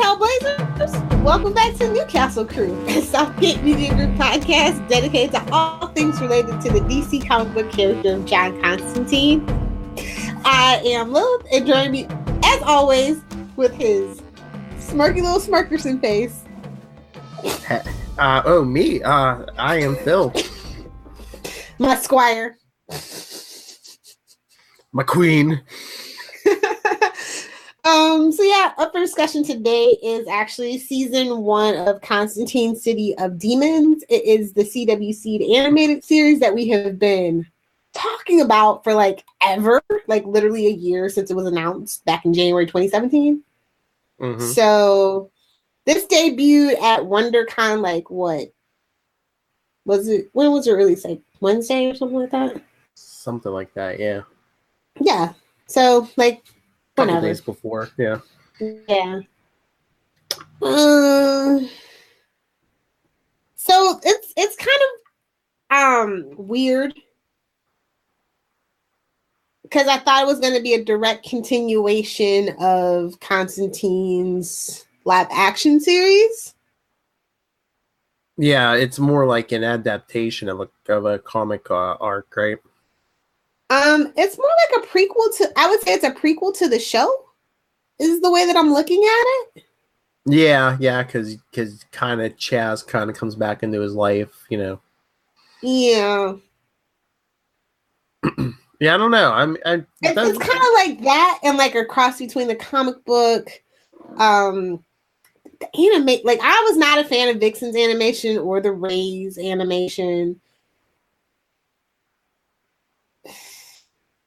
Trailblazers! Welcome back to Newcastle Crew, a Southgate Media Group podcast dedicated to all things related to the DC comic book character of John Constantine. I am Lilith, and joining me, as always, with his smirky little Smirkerson face. Me. I am Phil. My squire. My queen. So yeah, up for discussion today is actually season 1 of Constantine City of Demons. It is the CWC animated series that we have been talking about for like ever, like literally a year since it was announced back in January 2017. Mm-hmm. So this debuted at WonderCon, like what was it? When was it released? Like Wednesday or something like that? Something like that, yeah. Yeah. So like couple days before, yeah. Yeah. So it's kind of weird because I thought it was going to be a direct continuation of Constantine's live action series. Yeah, it's more like an adaptation of a comic arc, right? It's more like a prequel to, I would say it's a prequel to the show, is the way that I'm looking at it. Yeah, because kind of Chaz kind of comes back into his life, you know. Yeah. Yeah, I don't know. It's kind of like that, and like a cross between the comic book, the anime. Like I was not a fan of Vixen's animation or the Ray's animation.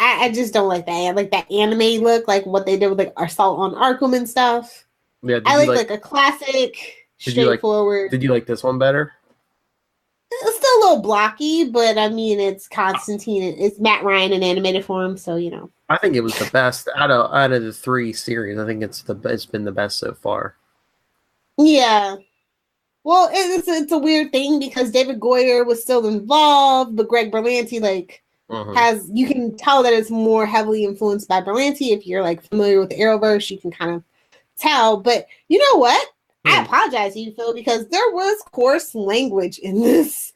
I just don't like that. Like that anime look, like what they did with like Assault on Arkham and stuff. Yeah, I like a classic, straightforward. Did you like this one better? It's still a little blocky, but I mean, it's Constantine. It's Matt Ryan in animated form, so you know. I think it was the best out of the 3 series. I think it's been the best so far. Yeah. Well, it's a weird thing because David Goyer was still involved, but Greg Berlanti you can tell that it's more heavily influenced by Berlanti. If you're like familiar with the Arrowverse, you can kind of tell. But you know what? I apologize to you, Phil, because there was coarse language in this.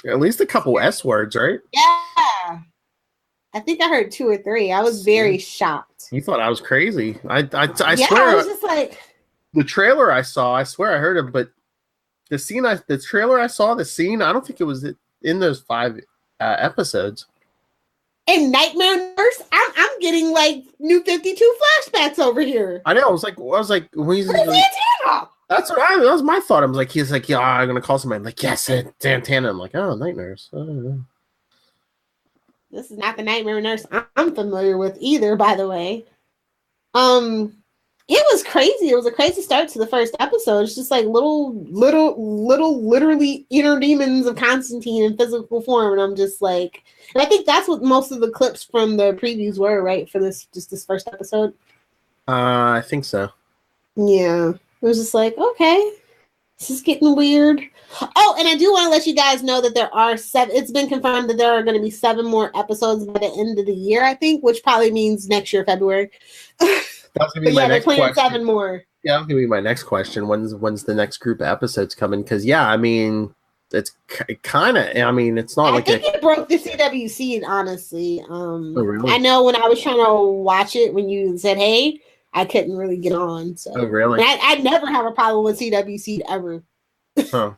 At least a couple S words, right? Yeah. I think I heard 2 or 3. I was very shocked. You thought I was crazy. I yeah, swear. I was just like, the trailer I saw, I swear I heard it, but the trailer I saw, the scene, I don't think it was in those 5 episodes. In Nightmare Nurse, I'm getting like New 52 flashbacks over here. I know. I was like, that's what that was my thought. I was like, he's like, yeah, I'm gonna call somebody. I'm like, yes, Santana. I'm like, oh, Night Nurse. This is not the Nightmare Nurse I'm familiar with either, by the way. It was crazy. It was a crazy start to the first episode. It's just like little, literally inner demons of Constantine in physical form. And I'm just like, and I think that's what most of the clips from the previews were, right? For this first episode. I think so. Yeah. It was just like, okay, this is getting weird. Oh, and I do want to let you guys know that there are 7. It's been confirmed that there are going to be 7 more episodes by the end of the year, I think, which probably means next year, February. That's gonna be my next question. 7 more. Yeah, that's gonna be my next question. When's the next group of episodes coming? Because yeah, I mean, it's kind of. I mean, it's not like it broke the CWC. Honestly, oh, really? I know when I was trying to watch it, when you said, "Hey," I couldn't really get on. So, oh, really? I never have a problem with CWC ever. Huh.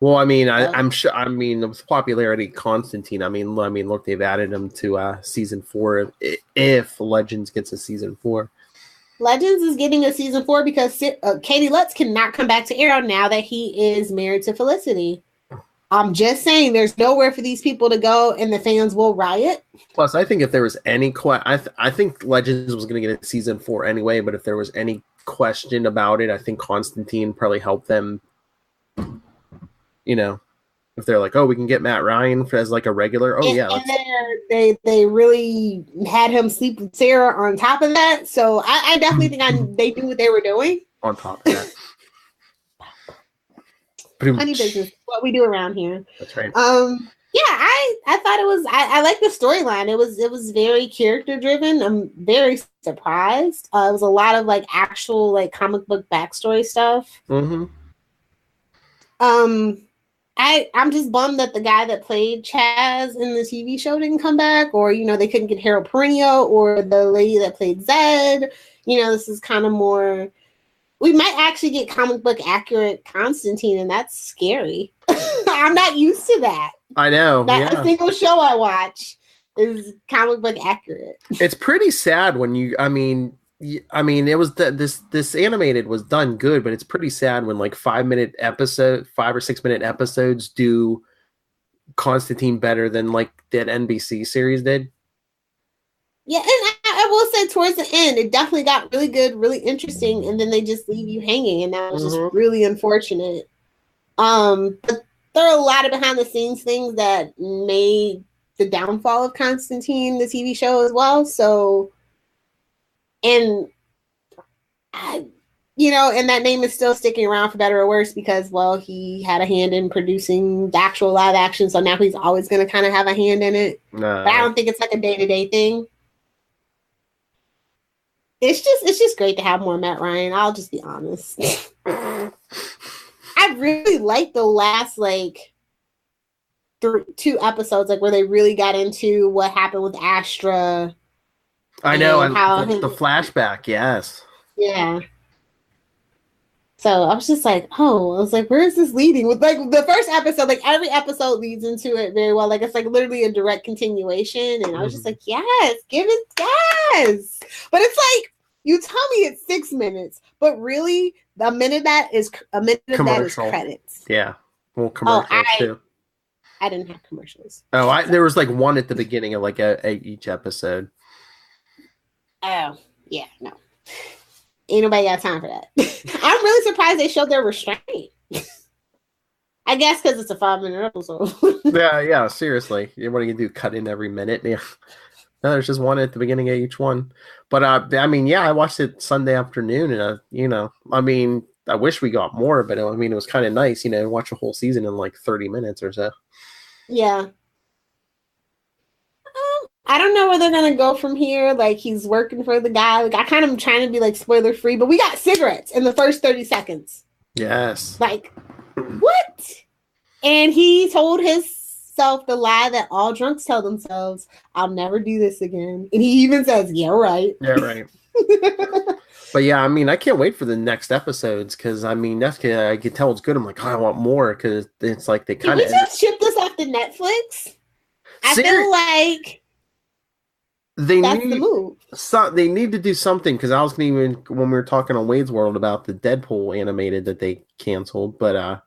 Well, I mean, I'm sure. I mean, with popularity, Constantine. I mean, look, they've added him to season 4. If Legends gets a season 4. Legends is getting a season 4 because Katie Lutz cannot come back to Arrow now that he is married to Felicity. I'm just saying there's nowhere for these people to go and the fans will riot. Plus, I think if there was any I think Legends was going to get a season 4 anyway, but if there was any question about it, I think Constantine probably helped them, you know, if they're like, oh, we can get Matt Ryan as like a regular. Oh, yeah. And they really had him sleep with Sarah on top of that. So I definitely think they knew what they were doing. On top of that. Honey business, what we do around here. That's right. Yeah, I thought it was. I like the storyline. It was very character driven. I'm very surprised. It was a lot of like actual like comic book backstory stuff. Mm-hmm. I'm just bummed that the guy that played Chaz in the TV show didn't come back, or they couldn't get Harold Perrineau or the lady that played Zed. This is kind of more. We might actually get comic book accurate Constantine, and that's scary. I'm not used to that. I know. A single show I watch is comic book accurate. It's pretty sad when it was this animated was done good, but it's pretty sad when like 5 or 6 minute episodes do Constantine better than like that NBC series did. Yeah, and I will say towards the end, it definitely got really good, really interesting, and then they just leave you hanging, and that was just really unfortunate. But there are a lot of behind the scenes things that made the downfall of Constantine, the TV show, as well. So, and that name is still sticking around for better or worse because, well, he had a hand in producing the actual live action, so now he's always going to kind of have a hand in it. No. But I don't think it's like a day-to-day thing. It's just great to have more Matt Ryan. I'll just be honest. I really liked the last like 2 episodes, like where they really got into what happened with Astra. I know, and the flashback, yes. Yeah. So I was just like, I was like, where is this leading? With like the first episode, like every episode leads into it very well. Like it's like literally a direct continuation. And I was just like, yes, give it gas. But it's like, you tell me it's 6 minutes, but really a minute of that is credits. Yeah. Well, commercials too. I didn't have commercials. Oh, there was like one at the beginning of like each episode. Oh, yeah, no. Ain't nobody got time for that. I'm really surprised they showed their restraint. I guess because it's a 5-minute episode. yeah, seriously. What are you going to do? Cut in every minute? Yeah. No, there's just one at the beginning of each one. But, I watched it Sunday afternoon, and, I wish we got more, but, it was kind of nice, watch a whole season in like 30 minutes or so. Yeah. I don't know where they're going to go from here. Like, he's working for the guy. Like, I kind of am trying to be, like, spoiler-free, but we got cigarettes in the first 30 seconds. Yes. Like, what? And he told himself the lie that all drunks tell themselves, I'll never do this again. And he even says, yeah, right. Yeah, right. But, yeah, I can't wait for the next episodes because, that's I can tell it's good. I'm like, I want more because it's like they kind of... Can we just ship this off to Netflix? I feel like... They need to do something because I was going to even when we were talking on Wade's World about the Deadpool animated that they canceled, but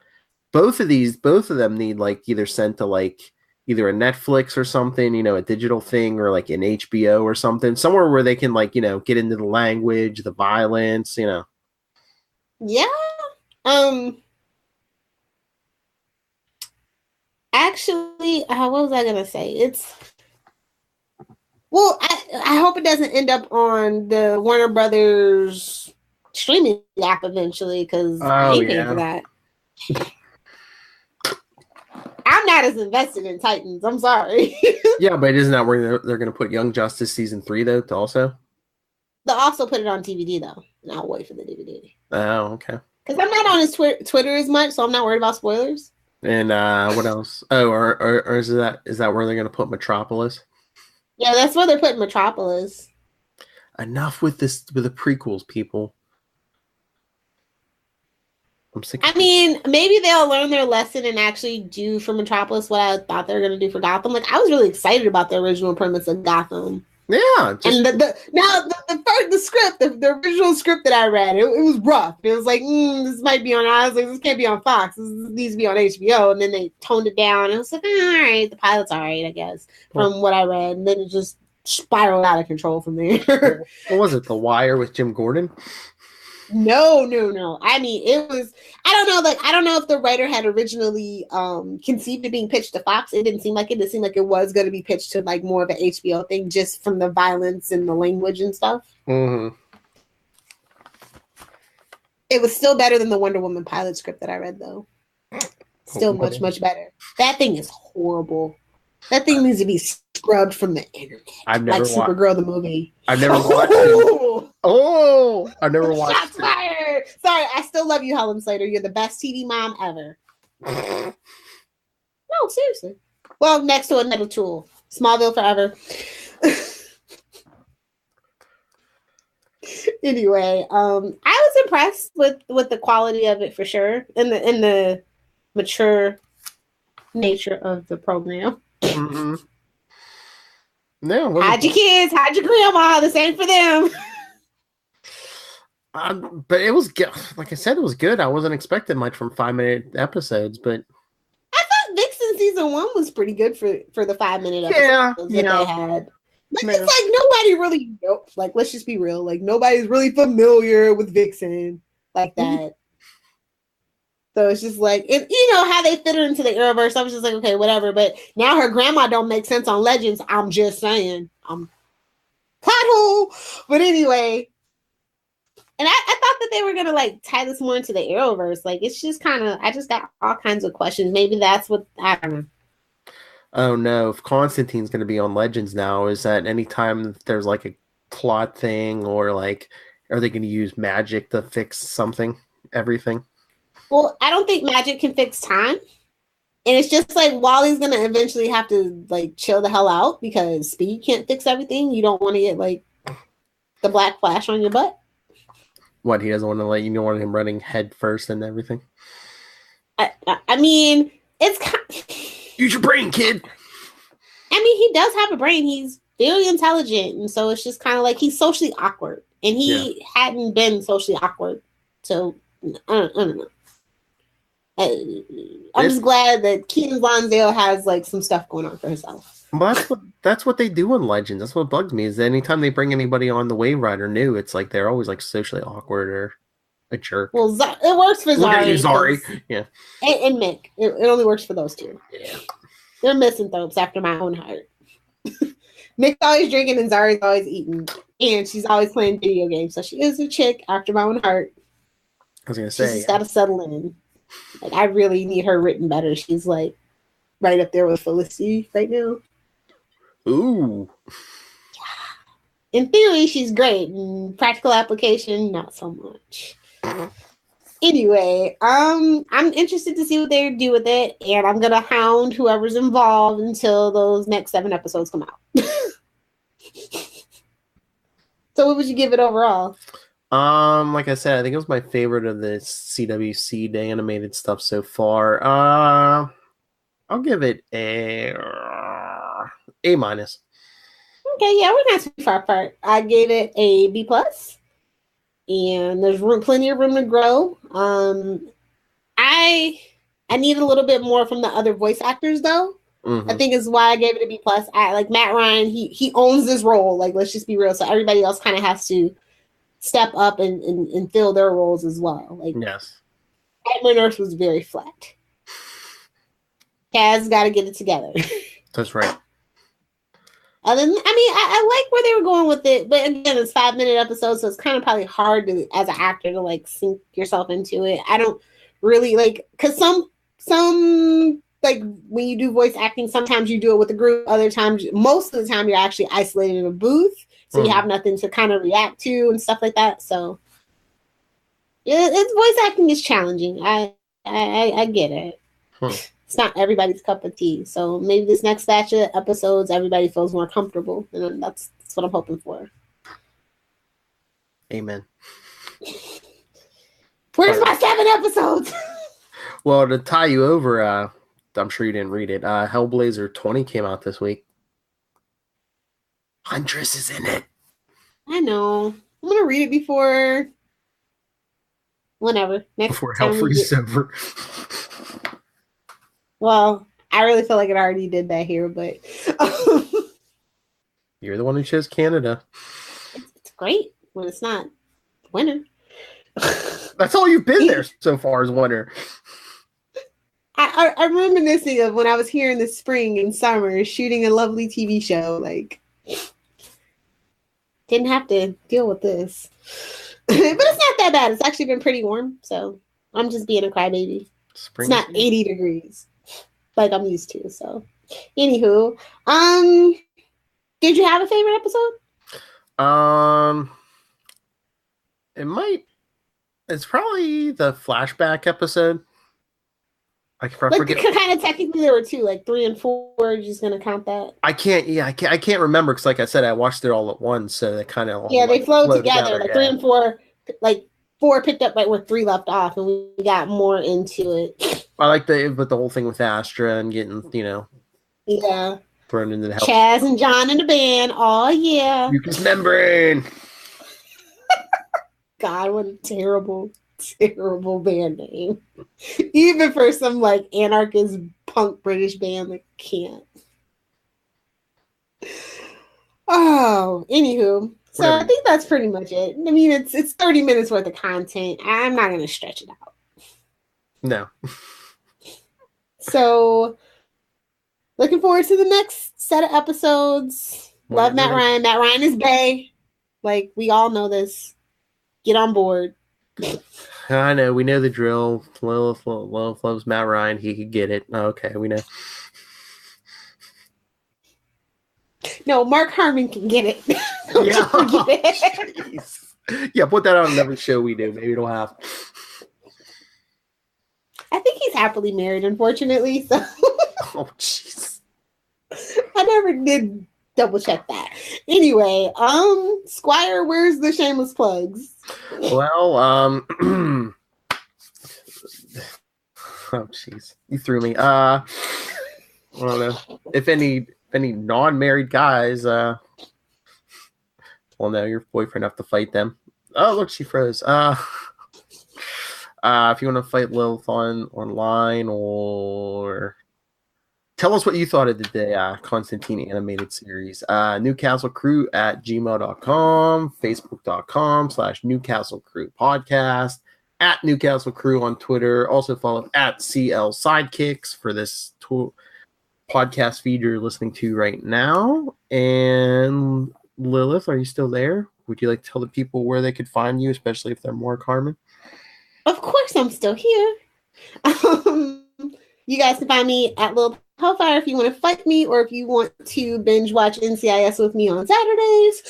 both of them need like either sent to like either a Netflix or something, a digital thing or like an HBO or something, somewhere where they can like get into the language, the violence, Yeah. Actually, what was I gonna say? Well, I hope it doesn't end up on the Warner Brothers streaming app eventually because I ain't paying for that. I'm not as invested in Titans. I'm sorry. Yeah, but isn't that where they're going to put Young Justice season 3 though? Also, they'll also put it on DVD though, and I'll wait for the DVD. Oh, okay. Because I'm not on his Twitter as much, so I'm not worried about spoilers. And what else? Oh, or is that where they're going to put Metropolis? Yeah, that's where they're putting Metropolis. Enough with the prequels, people. I'm sick. Maybe they'll learn their lesson and actually do for Metropolis what I thought they were going to do for Gotham. Like, I was really excited about the original premise of Gotham. Yeah. And the script, the original script that I read, it was rough. It was like, this might be on, I was like, this can't be on Fox. This needs to be on HBO. And then they toned it down. And it was like, all right, the pilot's all right, I guess, from what I read. And then it just spiraled out of control from there. What was it? The Wire with Jim Gordon? No. It was, I don't know if the writer had originally conceived it being pitched to Fox. It didn't seem like it. It seemed like it was going to be pitched to like more of an HBO thing just from the violence and the language and stuff. Mm-hmm. It was still better than the Wonder Woman pilot script that I read though. Still much, much better. That thing is horrible. That thing needs to be scrubbed from the internet. I've never like Supergirl the movie. I've never watched it. Oh, I've never watched Shots fired. Sorry, I still love you, Helen Slater. You're the best TV mom ever. No, seriously. Well, next to another tool. Smallville forever. Anyway, I was impressed with the quality of it for sure, and the mature nature of the program. Mm-hmm. No, hide your kids, hide your grandma. The same for them. But it was good. Like I said, it was good. I wasn't expecting much from 5-minute episodes, but I thought Vixen season 1 was pretty good for the 5-minute episodes that they had. Like, it's like nobody really, like, let's just be real. Like, nobody's really familiar with Vixen like that. So it's just like, you know how they fit her into the Arrowverse. I was just like, okay, whatever. But now her grandma don't make sense on Legends. I'm just saying. I'm pothole. But anyway, and I thought that they were gonna like tie this more into the Arrowverse. Like, it's just kind of, I just got all kinds of questions. Maybe that's what, I don't know. Oh no, if Constantine's going to be on Legends now, is that anytime there's like a plot thing or like, are they going to use magic to fix something, everything? Well, I don't think magic can fix time. And it's just like Wally's going to eventually have to like chill the hell out because speed can't fix everything. You don't want to get like the black flash on your butt. What, he doesn't want to let you know want him running head first and everything? I mean, it's kind use your brain, kid. I mean, he does have a brain. He's very intelligent. And so it's just kind of like he's socially awkward. And he hadn't been socially awkward. So I don't know. I'm just glad that Keaton Lonsdale has like some stuff going on for himself. Well, that's what they do in Legends. That's what bugs me is that anytime they bring anybody on the Wave Rider new, it's like they're always like socially awkward or a jerk. Well, it works for Zari. Zari. Yeah. And Mick. It only works for those two. Yeah. They're misanthropes after my own heart. Mick's always drinking and Zari's always eating. And she's always playing video games. So she is a chick after my own heart. I was going to say. She's just got to settle in. Like, I really need her written better. She's like right up there with Felicity right now. Ooh. In theory, she's great. In practical application, not so much. Anyway, I'm interested to see what they do with it, and I'm gonna hound whoever's involved until those next 7 episodes come out. So, what would you give it overall? Like I said, I think it was my favorite of the CWC animated stuff so far. I'll give it A-. Okay, yeah, we're not too far apart. I gave it a B+. And there's plenty of room to grow. I need a little bit more from the other voice actors, though. Mm-hmm. I think is why I gave it a B+. I like Matt Ryan. He owns this role. Like, let's just be real. So everybody else kind of has to step up and fill their roles as well. Like, yes, Edmund Nurse was very flat. Kaz got to get it together. That's right. I like where they were going with it, but again, it's 5-minute episodes, so it's kind of probably hard to, as an actor, to like sink yourself into it. I don't really like, because some like when you do voice acting, sometimes you do it with a group, other times, most of the time, you're actually isolated in a booth, so you have nothing to kind of react to and stuff like that. So, it's voice acting is challenging. I get it. It's not everybody's cup of tea. So maybe this next batch of episodes, everybody feels more comfortable. And that's what I'm hoping for. Amen. Where's my 7 episodes? Well, to tie you over, I'm sure you didn't read it. Hellblazer 20 came out this week. Huntress is in it. I know. I'm going to read it before... whenever. Before Hellfire is over. Well, I really feel like it already did that here, but... You're the one who chose Canada. It's great when it's not winter. That's all you've been there so far is winter. I'm reminiscing of when I was here in the spring and summer shooting a lovely TV show. Like, didn't have to deal with this. But it's not that bad. It's actually been pretty warm, so I'm just being a crybaby. It's not 80 degrees like I'm used to. So, anywho, did you have a favorite episode? It's probably the flashback episode. I forget. Kind of technically there were two, like 3 and 4. You're just gonna count that? I can't remember because, like I said, I watched it all at once, so they kind of they flowed together. Like 3 and 4, like 4 picked up right where 3 left off, and we got more into it. I like the whole thing with Astra and getting thrown into the hell. Chaz and John in the band. Oh yeah, mucous membrane. God, what a terrible band name. Even for some like anarchist punk British band, like can't. Oh, anywho. So I think that's pretty much it. I mean, it's 30 minutes worth of content. I'm not gonna stretch it out. No. So looking forward to the next set of episodes. Love Matt Ryan. Matt Ryan is bae. Like, we all know this. Get on board. I know. We know the drill. Lilith loves Matt Ryan. He could get it. Okay, we know. No, Mark Harmon can get it. Yeah. Yeah, put that on every show we do. Maybe it'll happen. I think he's happily married, unfortunately. So. Oh, jeez. I never did double check that. Anyway, Squire, where's the shameless plugs? Well, oh jeez, you threw me. I don't know if any non-married guys well, no, your boyfriend have to fight them. Oh, look, she froze. If you want to fight Lilith online, or tell us what you thought of the Constantine animated series. NewcastleCrew@gmail.com, Facebook.com/Newcastle Crew Podcast, @Newcastle Crew on Twitter. Also follow @CL Sidekicks for this podcast feed you're listening to right now. And Lilith, are you still there? Would you like to tell the people where they could find you, especially if they're more Carmen? Of course, I'm still here. You guys can find me at Lilith Hellfire if you want to fight me, or if you want to binge watch NCIS with me on Saturdays.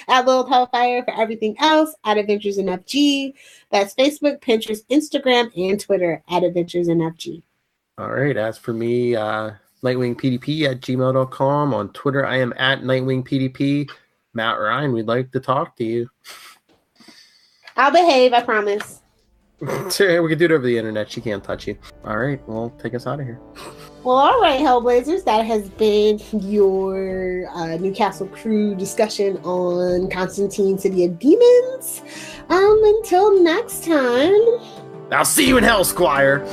At Lilith Hellfire. For everything else, at Adventures in FG. That's Facebook, Pinterest, Instagram, and Twitter at Adventures in FG. All right. As for me, NightwingPDP@gmail.com. On Twitter, I am at NightwingPDP. Matt Ryan, we'd like to talk to you. I'll behave, I promise. We can do it over the internet. She can't touch you. All right. Well, take us out of here. Well, all right, Hellblazers. That has been your Newcastle Crew discussion on Constantine, City of Demons. Until next time. I'll see you in hell, Squire.